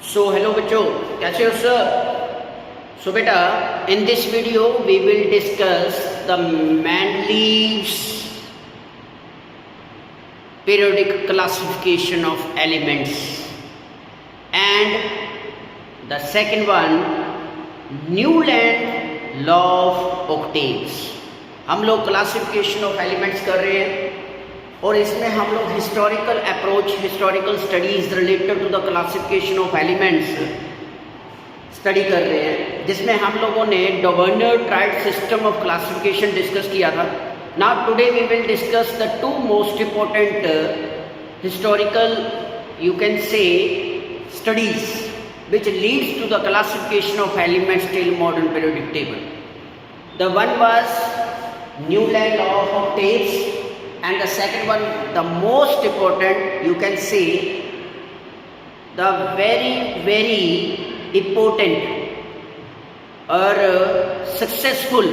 Hello बच्चों, कैसे हो सर? बेटा, in this video we will discuss the Mendeleev's periodic classification of elements and the second one, Newland law of octaves. हम लोग classification of elements कर रहे हैं और इसमें हम लोग historical approach, historical studies related to the classification of elements study कर रहे हैं, जिसमें हम लोगों ने Dobereiner triad system of classification discuss किया था. Now today we will discuss the two most important historical you can say studies which leads to the classification of elements till modern periodic table. The one was Newland law of octaves, and the second one, the most important, you can say, the very important or successful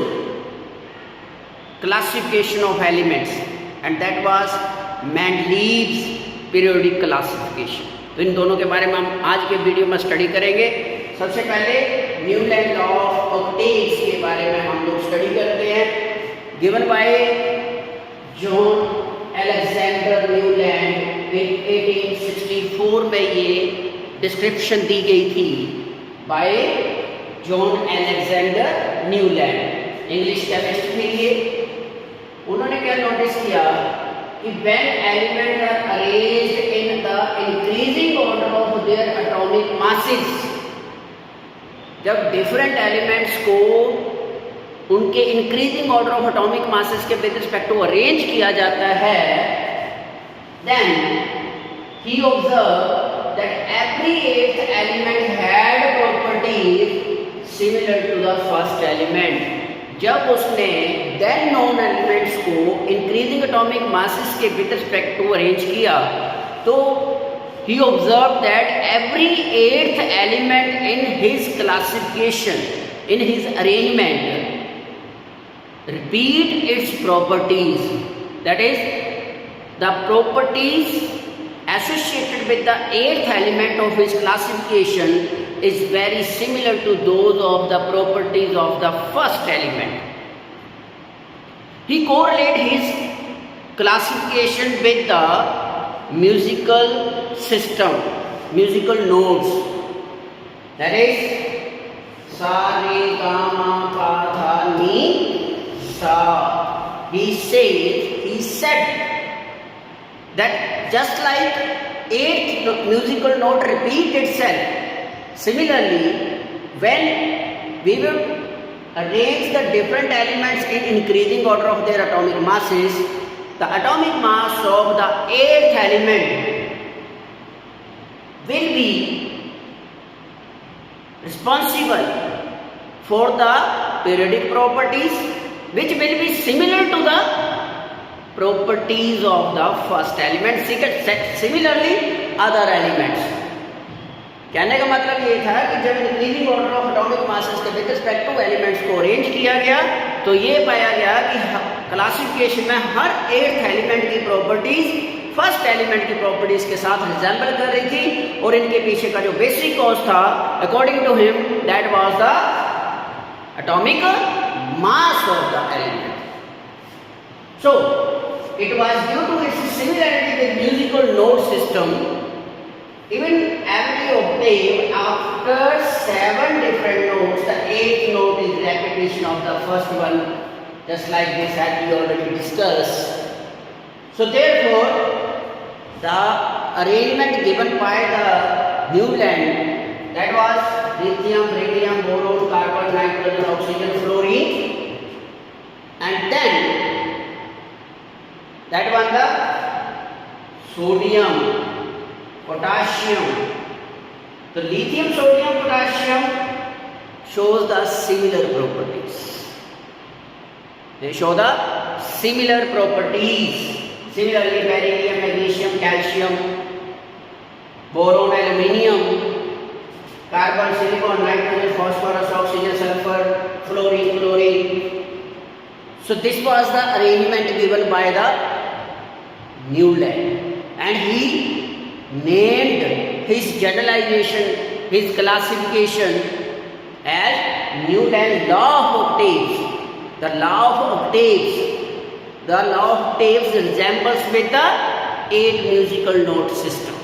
classification of elements, and that was Mendeleev's periodic classification. तो इन दोनों के बारे में हम आज के video में study करेंगे. सबसे पहले न्यूलैंड लॉ ऑफ ऑक्टेव्स के बारे में हम लोग स्टडी करते हैं. Given by John Alexander Newland in 1864 में ये डिस्क्रिप्शन दी गई थी by John Alexander Newland, English chemist थे ये. उन्होंने क्या नोटिस किया कि when elements are arranged in the increasing order of their atomic masses, जब डिफरेंट एलिमेंट्स को उनके increasing order of atomic masses के विद रिस्पेक्ट टू अरेंज किया जाता है, then he observed that every eighth element had properties similar to the first element. जब उसने then known elements को इंक्रीजिंग एटॉमिक मासेस के विद रिस्पेक्ट टू अरेंज किया, तो he observe that every eighth element in his classification, in his arrangement, repeat its properties. That is the properties associated with the eighth element of his classification is very similar to those of the properties of the first element. He correlated his classification with the musical system, musical notes, that is sa re ga ma pa dha ni sa. He said that just like eighth musical note repeat itself, similarly when we will arrange the different elements in increasing order of their atomic masses, the atomic mass of the eighth element will be responsible for the periodic properties which will be similar to the properties of the first element, similarly other elements. कहने का मतलब ये था कि जब increasing order of atomic masses के with respect two elements को arrange किया गया, तो ये पाया गया कि क्लासिफिकेशन में हर एट्थ एलिमेंट की प्रॉपर्टीज फर्स्ट एलिमेंट की प्रॉपर्टीज के साथ रिजेंबल कर रही थी, और इनके पीछे का जो बेसिक कॉज था according to him that was the atomic mass of the element. So it was due to its similarity with musical note system. Even every octave after 7 different notes, the 8th note is repetition of the first one, just like this as we already discussed. So therefore the arrangement given by the Newland, that was lithium, radium, boron, carbon, nitrogen, oxygen, fluorine, and then that one the sodium, potassium. The lithium, sodium, potassium shows the similar properties. They show the similar properties. Similarly, beryllium, magnesium, calcium, boron, aluminium, carbon, silicon, nitrogen, phosphorus, oxygen, sulfur, fluorine, chlorine. So this was the arrangement given by the Newland, and he named his generalization his classification as Newland law of octaves. The law of octaves resembles with the 8 musical note system,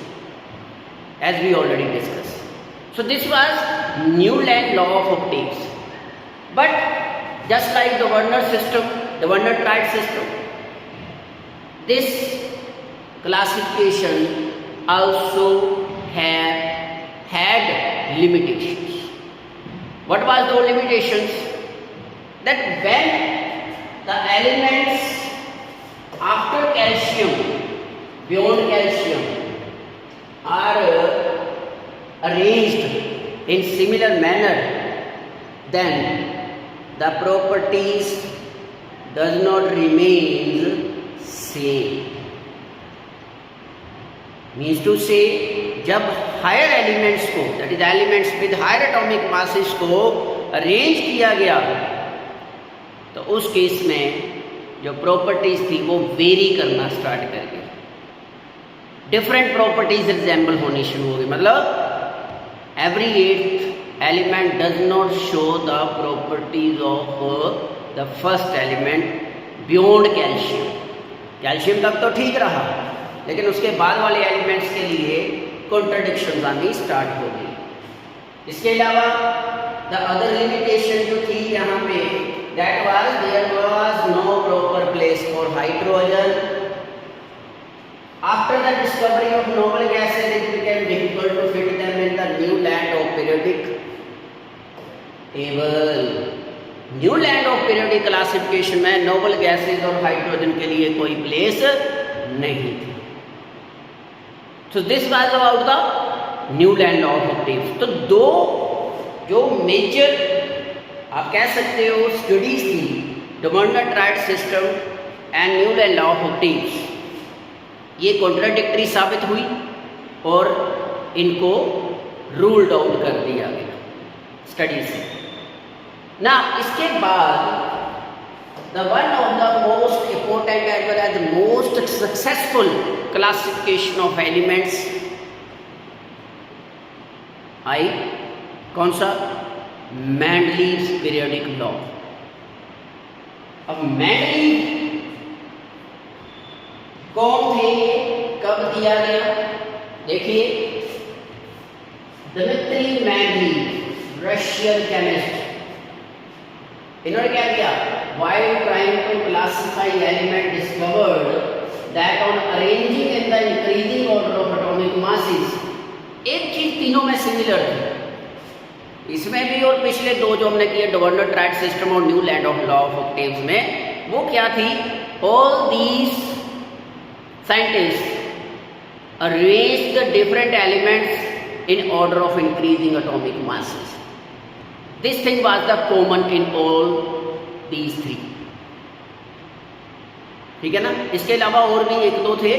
as we already discussed. So this was Newland law of octaves. But just like the Werner system, the Werner triad system, this classification also had limitations. What was those limitations? That when the elements after calcium, beyond calcium, are arranged in similar manner, then the properties does not remain same. Means to say, जब higher elements को, that is elements with higher atomic masses को arrange किया गया, तो उस case में जो properties थी वो वेरी करना स्टार्ट कर गई, डिफरेंट प्रॉपर्टीज रिजेंबल होनी शुरू हो गई. मतलब every 8th element does not show the properties of the first element beyond calcium. Calcium तक तो ठीक रहा, लेकिन उसके बाद वाले एलिमेंट्स के लिए कॉन्ट्रडिक्शन आनी स्टार्ट हो गई. इसके अलावा द अदर लिमिटेशन जो थी यहाँ पे, that was there was no proper place for hydrogen. After the discovery of noble gases, it became difficult to fit them in the new land of periodic table. New land of periodic classification में noble gases और hydrogen के लिए कोई place नहीं थी. So this was about the new land of octaves. तो दो जो मेजर आप कह सकते हो स्टडीज थी, the Werner triad system and Newland law of octaves, ये कॉन्ट्राडिक्टरी साबित हुई और इनको रूल्ड आउट कर दिया गया स्टडी से. ना इसके बाद the one of the most important as well as most successful classification of elements आई, कौन सा? Mendeleev's periodic law. अब मैंडलीव कौन थे, कब दिया गया? देखिए, दिमित्री मैंडलीव, रशियन केमिस्ट, इन्होंने क्या किया? while trying to classify element discovered that on arranging in the increasing order of atomic masses, एक चीज तीनों में सिमिलर थी, इसमें भी और पिछले दो जो हमने किए वर्नर ट्रायड सिस्टम और new land of law of octaves में, वो क्या थी? All these scientist arrange the different elements in order of increasing atomic masses. This thing was the common in all these three. ठीक है ना? इसके अलावा और भी एक दो थे,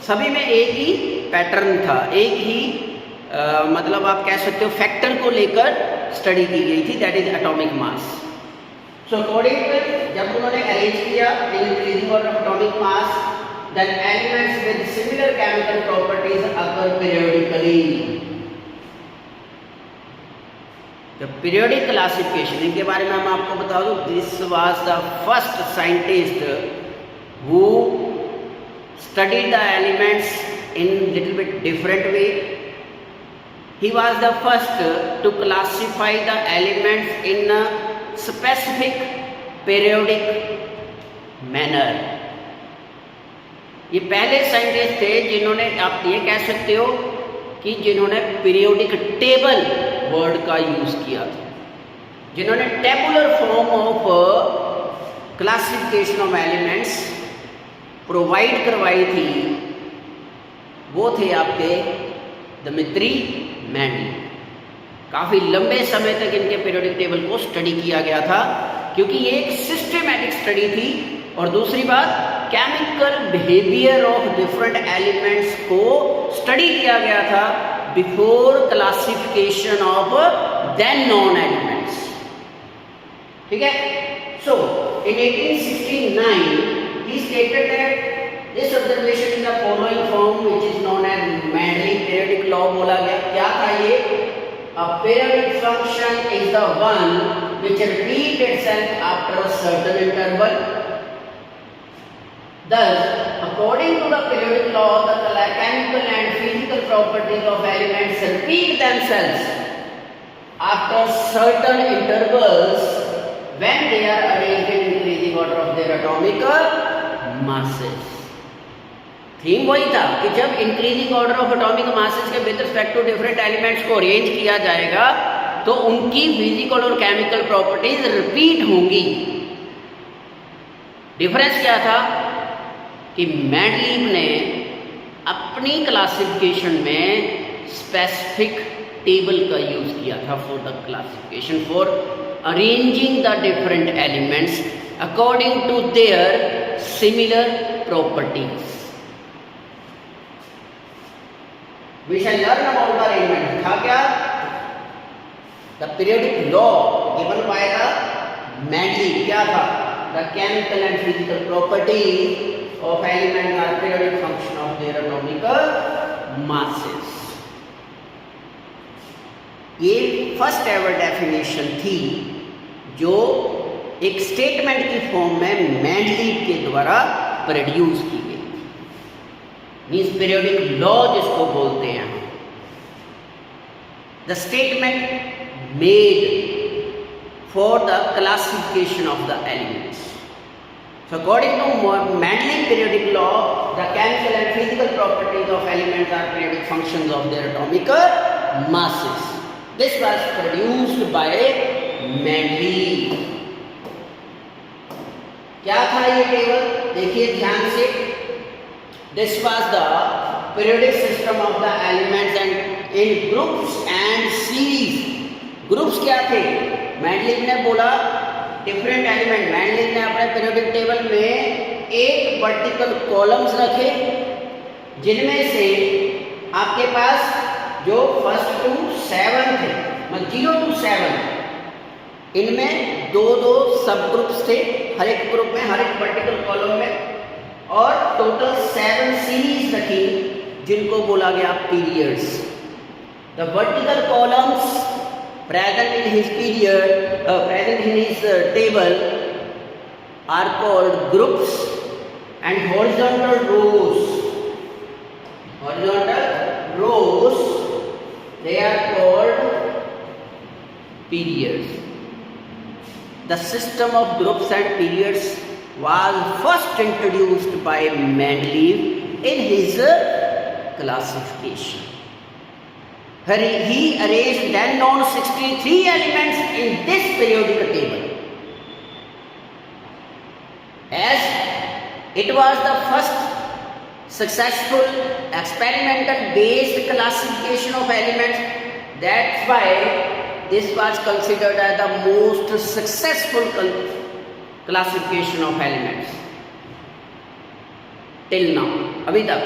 सभी में एक ही पैटर्न था, एक ही मतलब आप कह सकते हो फैक्टर को लेकर स्टडी की गई थी, that is atomic mass. So according जब उन्होंने अरेंज किया in increasing order of atomic mass, then elements with similar chemical properties occur periodically. The periodic classification, इनके बारे में मैं आपको बता दूं, this was the first scientist who studied the elements in little bit different way. He was the first to classify the elements in a specific periodic manner. ये पहले scientist थे जिन्होंने, आप ये कह सकते हो कि जिन्होंने पीरियोडिक टेबल वर्ड का यूज किया था, जिन्होंने tabular form of classification of elements provide करवाई थी, वो थे आपके दिमित्री मैंडलीव. काफ़ी लंबे समय तक इनके पीरियोडिक टेबल को स्टडी किया गया था, क्योंकि ये एक सिस्टमैटिक स्टडी थी. और दूसरी बात, chemical behaviour of different elements को स्टडी किया गया था before classification of then non elements. ठीक है? सो इन 1869 he stated that this observation in the following form which is known as Mendeleev periodic law बोला गया. क्या था ये? a periodic function is the one which repeats itself after a certain interval. Thus, according to the periodic law, the chemical and physical properties of elements repeat themselves after certain intervals when they are arranged in increasing order of their atomic masses. Theme वही था कि जब increasing order of atomic masses के with respect to different elements को arrange किया जाएगा तो उनकी फिजिकल और केमिकल प्रॉपर्टीज रिपीट होंगी। डिफरेंस क्या था कि मेंडलीव ने अपनी क्लासिफिकेशन में स्पेसिफिक टेबल का यूज किया था for the classification for arranging the different elements according to their similar properties. We shall learn about the arrangement. था क्या? The periodic law given by the Mendeleev क्या था? The chemical and physical properties of elements are periodic function of their atomic masses. ये first ever definition थी जो एक statement की form में मेंडलीव के द्वारा प्रोड्यूस की गई। मीन्स पीरियोडिक लॉ जिसको बोलते हैं, the statement made for the classification of the elements. So according to Mendeleev periodic law, the chemical and physical properties of elements are periodic functions of their atomic masses. This was produced by Mendeleev. क्या था ये table? देखिए ध्यान से। This was the periodic system of the elements and in groups and series. Groups क्या थे? Mendeleev ने बोला डिफरेंट एलिमेंट। मेंडलीव ने अपने पीरियोडिक टेबल में 8 वर्टिकल कॉलम्स रखे जिनमें से आपके पास जो फर्स्ट टू 7 थे, मतलब 0 to 7, इनमें 2-2 सब ग्रुप्स थे हर एक ग्रुप में, हर एक वर्टिकल कॉलम में, और टोटल 7 सीरीज रखी जिनको बोला गया periods. The vertical columns present in his period, present in his table are called groups and horizontal rows, horizontal rows they are called periods. The system of groups and periods was first introduced by Mendeleev in his classification. He arranged then known 63 elements in this periodic table. As it was the first successful experimental based classification of elements, that's why this was considered as the most successful classification of elements till now. अभी तक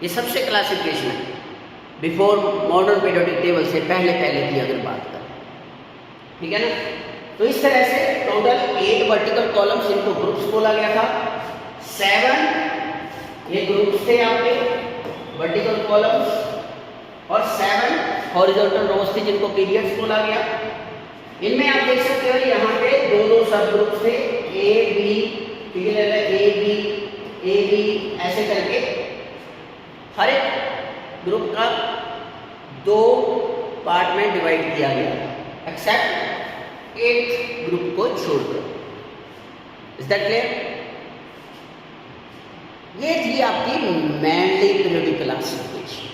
ये सबसे classification है before modern periodic table से पहले की अगर बात करें, ठीक है ना। तो इस तरह से टोटल 8 वर्टिकल कॉलम्स, इनको ग्रुप्स बोला गया था। 7 ये ग्रुप्स थे आपके वर्टिकल कॉलम्स, और 7 हॉरिजॉन्टल रोज थे जिनको पीरियड्स बोला गया। इनमें आप देख सकते हो यहाँ पे 2-2 सब ग्रुप्स थे, ए बी, ठीक है, ए बी ऐसे करके हर एक ग्रुप का 2 पार्ट में डिवाइड किया गया, एक्सेप्ट 8 ग्रुप को छोड़कर। Is that clear? ये थी आपकी मेंडलीव पीरियोडिक क्लासिफिकेशन।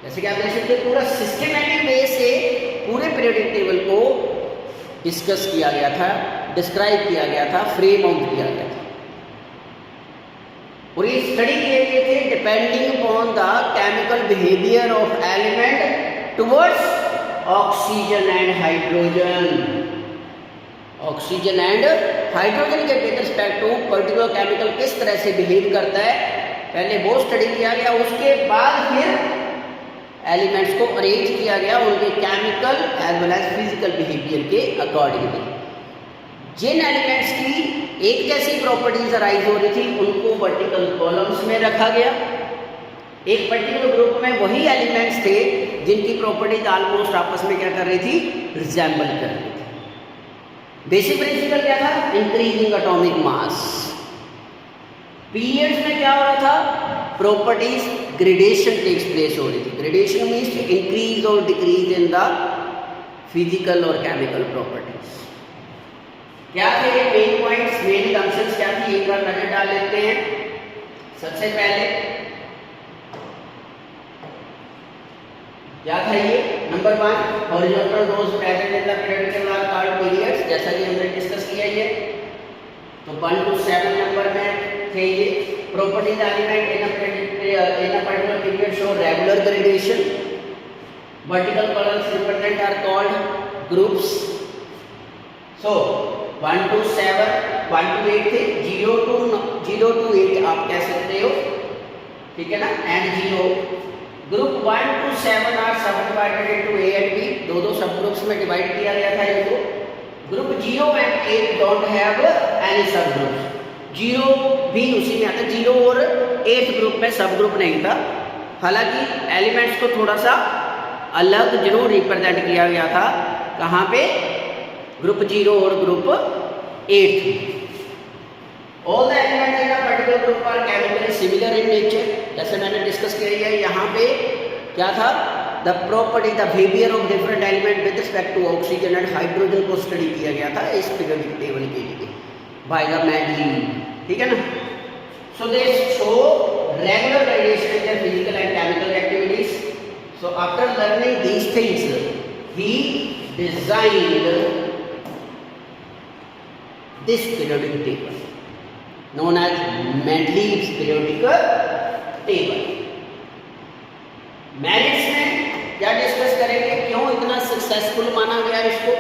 जैसे कि आप देख सकते हैं पूरा सिस्टमैटिक वे से पूरे पीरियोडिक टेबल को डिस्कस किया गया था, डिस्क्राइब किया गया था, फ्रेम आउट किया गया था, और ये स्टडी किए गए थे depending upon the chemical behaviour of element towards oxygen and hydrogen. Oxygen and hydrogen के with respect to particular chemical किस तरह से बिहेव करता है, पहले वो स्टडी किया गया। उसके बाद फिर एलिमेंट्स को अरेंज किया गया उनके chemical as well as physical behaviour के अकॉर्डिंगली। जिन एलिमेंट्स की एक जैसी प्रॉपर्टीज अराइज हो रही थी उनको वर्टिकल कॉलम्स में रखा गया, एक पर्टिकुलर ग्रुप में वही एलिमेंट्स थे जिनकी प्रॉपर्टीज ऑलमोस्ट आपस में क्या कर रही थी, रिजेंबल कर रही थी। बेसिक प्रिंसिपल क्या था, इंक्रीजिंग एटॉमिक मास। पीरियड्स में क्या हो रहा था, प्रॉपर्टीज ग्रेडेशन टेक्स प्लेस हो रही थी। ग्रेडेशन मीन्स इंक्रीज और डिक्रीज इन द फिजिकल और केमिकल प्रॉपर्टीज। क्या थे मेन पॉइंट्स, मेन जंक्शंस क्या थी, एक बार नजर डाल लेते हैं। सबसे पहले क्या था ये, number 1 horizontal rows present in the periodical are called periods, जैसा कि हमने डिस्कस किया ये। तो 1 to 7 नंबर में थे ये। Properties element in a particular period show regular gradation. Vertical columns represent are called groups. So 1 to 7, 1 to 8 थे, 0 to 8 आप कह सकते हो, ठीक है ना, and 0। Group 1 to 7 are sub divided into A and B, दो सब ग्रुप्स में डिवाइड किया गया था इनको। Group 0 and 8 don't have any sub group. 0 भी उसी में आता है, 0 और 8 ग्रुप में सब ग्रुप नहीं था। हालांकि एलिमेंट्स को थोड़ा सा अलग जरूर रिप्रेजेंट किया गया था, कहाँ पे, ग्रुप 0 और group 8। All the elements in a particular group are chemically similar in nature, जैसे मैंने डिस्कस किया है। यहाँ पे क्या था, the property, the behavior of different element with respect to oxygen and hydrogen को स्टडी किया गया था इस पीरियोडिक टेबल के लिए by the Mendeleev, ठीक है ना। So they show regular variation in their physical and chemical activities. So after learning these things, he designed this periodic table known as Mendeleev's periodic table. Merits में क्या discuss करेंगे, क्यों इतना successful माना गया इसको।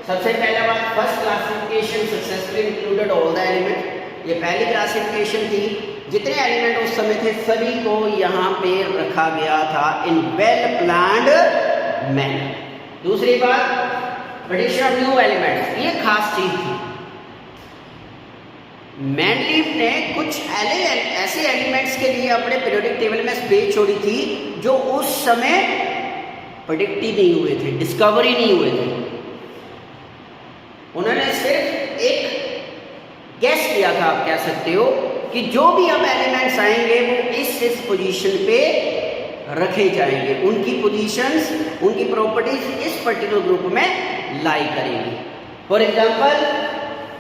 सबसे पहला बात, first classification successfully included all the element. ये पहली क्लासिफिकेशन थी, जितने एलिमेंट उस समय थे सभी को यहाँ पे रखा गया था इन वेल प्लान्ड मैनर। दूसरी बात, प्रेडिक्शन ऑफ न्यू एलिमेंट्स, ये खास चीज थी। मेंडलीव ने कुछ ऐसे एलिमेंट्स के लिए अपने पीरियोडिक टेबल में स्पेस छोड़ी थी जो उस समय प्रेडिक्ट ही नहीं हुए थे, डिस्कवर ही नहीं हुए थे। उन्होंने सिर्फ एक गेस किया था, आप कह सकते हो, कि जो भी अब एलिमेंट्स आएंगे वो इस पोजीशन पे रखे जाएंगे, उनकी पोजीशंस, उनकी प्रॉपर्टीज इस पर्टिकुलर ग्रुप में लाई करेंगी। For example,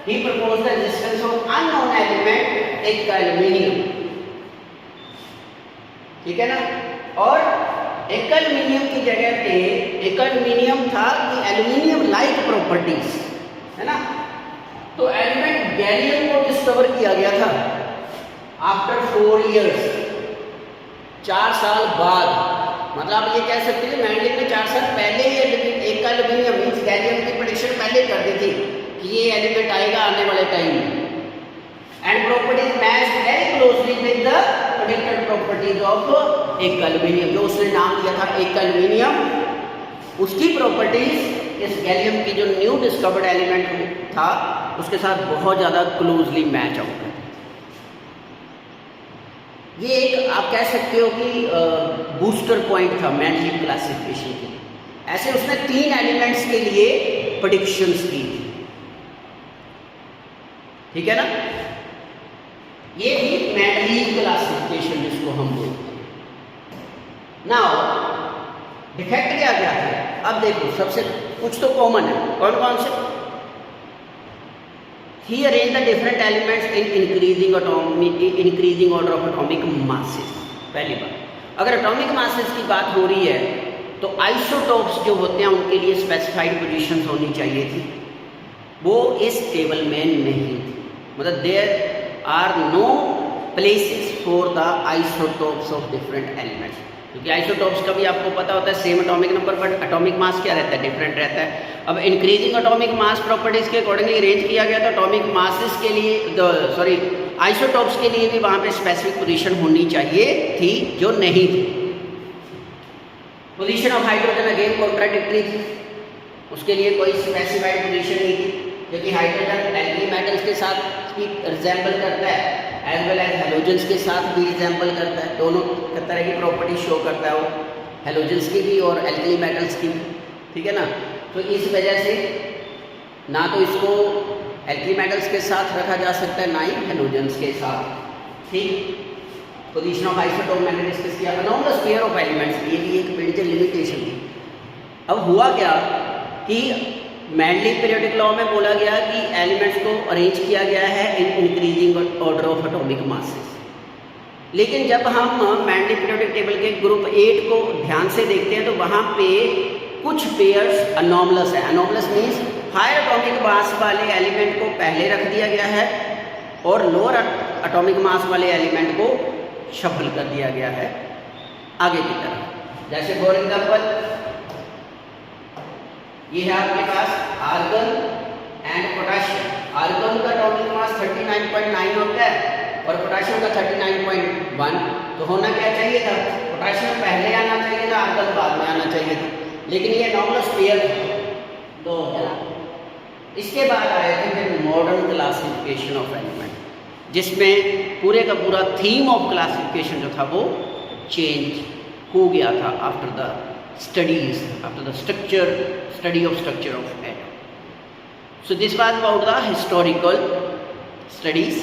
he proposed the existence of unknown element एक एल्यूमिनियम, ठीक है ना। और एक एल्यूमिनियम की जगह पे एक एल्यूमिनियम था कि एल्यूमिनियम लाइक प्रॉपर्टीज, है ना। तो एलिमेंट गैलियम को डिस्कवर किया गया था आफ्टर 4 years, 4 साल बाद। मतलब आप ये कह सकते हैं मेंडलीव ने 4 साल पहले ही एक एल्यूमिनियम मींस गैलियम की प्रेडिक्शन पहले कर दी थी कि ये एलिमेंट आएगा आने वाले टाइम में। And properties match very closely with the predicted properties of एक एल्यूमिनियम, जो उसने नाम दिया था एक एल्यूमिनियम। उसकी प्रॉपर्टीज इस गैलियम की जो न्यू डिस्कवर्ड एलिमेंट था उसके साथ बहुत ज़्यादा क्लोजली मैच आउट करते। ये एक आप कह सकते हो कि बूस्टर पॉइंट था मेंडलीव क्लासिफिकेशन के लिए। ऐसे उसने 3 एलिमेंट्स के लिए प्रेडिक्शंस की थी, ठीक है ना। ये भी मेंडलीव क्लासिफिकेशन जिसको हम बोलते हैं। नाउ डिफेक्ट क्या क्या है, अब देखो सबसे कुछ तो कॉमन है, कौन कौन से। He arrange the different elements in increasing order of atomic masses. पहली बात, अगर एटॉमिक मासेस की बात हो रही है तो आइसोटोप्स जो होते हैं उनके लिए स्पेसिफाइड पोजीशंस होनी चाहिए थी, वो इस टेबल में नहीं थी। मतलब there are no places for the isotopes of different elements, क्योंकि आइसोटोप्स का भी आपको पता होता है same atomic number but atomic mass क्या रहता है, डिफरेंट रहता है। अब इंक्रीजिंग एटॉमिक मास प्रॉपर्टीज के अकॉर्डिंगली अरेंज किया गया तो एटॉमिक मासेस के लिए आइसोटोप्स के लिए भी वहाँ पे स्पेसिफिक पोजीशन होनी चाहिए थी, जो नहीं थी। Position of hydrogen again contradictory थी, उसके लिए कोई स्पेसिफाइड पोजीशन नहीं थी, क्योंकि हाइड्रोजन एल्कली मेटल्स के साथ भी रिजेंबल करता है एज वेल एज हेलोजेंस के साथ भी रिजेंबल करता है, दोनों तरह की प्रॉपर्टी शो करता है वो, हेलोजेंस की भी और एल्कली मेटल्स की भी, ठीक है ना। तो इस वजह से ना तो इसको एल्कली मेटल्स के साथ रखा जा सकता है, ना ही हेलोजेंस के साथ, ठीक। पोजीशन ऑफ आइसोटोप मैंने डिस्कस किया। अनोमलस पेयर ऑफ एलिमेंट्स, ये भी एक मेजर लिमिटेशन थी। अब हुआ क्या कि मैंडली पीरियोडिक लॉ में बोला गया कि एलिमेंट्स को अरेंज किया गया है इन increasing order of atomic masses, लेकिन जब हम मैंडली पीरियोडिक टेबल के ग्रुप 8 को ध्यान से देखते हैं तो वहाँ पे कुछ पेयर्स अनोमलस है। Anomalous means higher atomic mass वाले एलिमेंट को पहले रख दिया गया है और लोअर एटॉमिक मास वाले एलिमेंट को शफल कर दिया गया है आगे की तरफ। जैसे फॉर एग्जाम्पल ये है आपके पास आर्गन एंड पोटाशियम। आर्गन का एटॉमिक मास 39.9 होता है और पोटाशियम का 39.1। तो होना क्या चाहिए था, पोटाशियम पहले आना चाहिए था, आर्गन बाद में आना चाहिए था, लेकिन ये नॉर्मल पेयर दो है ना। इसके बाद आए थे फिर मॉडर्न क्लासिफिकेशन ऑफ एलिमेंट, जिसमें पूरे का पूरा थीम ऑफ क्लासिफिकेशन जो था वो चेंज हो गया था after the studies, after the study of structure of atom. So this was about the historical studies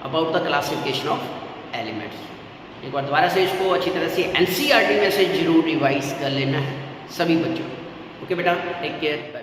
about the classification of elements. एक बार दोबारा से इसको अच्छी तरह से NCERT में से जरूर रिवाइज कर लेना है सभी बच्चों। ओके बेटा, टेक केयर।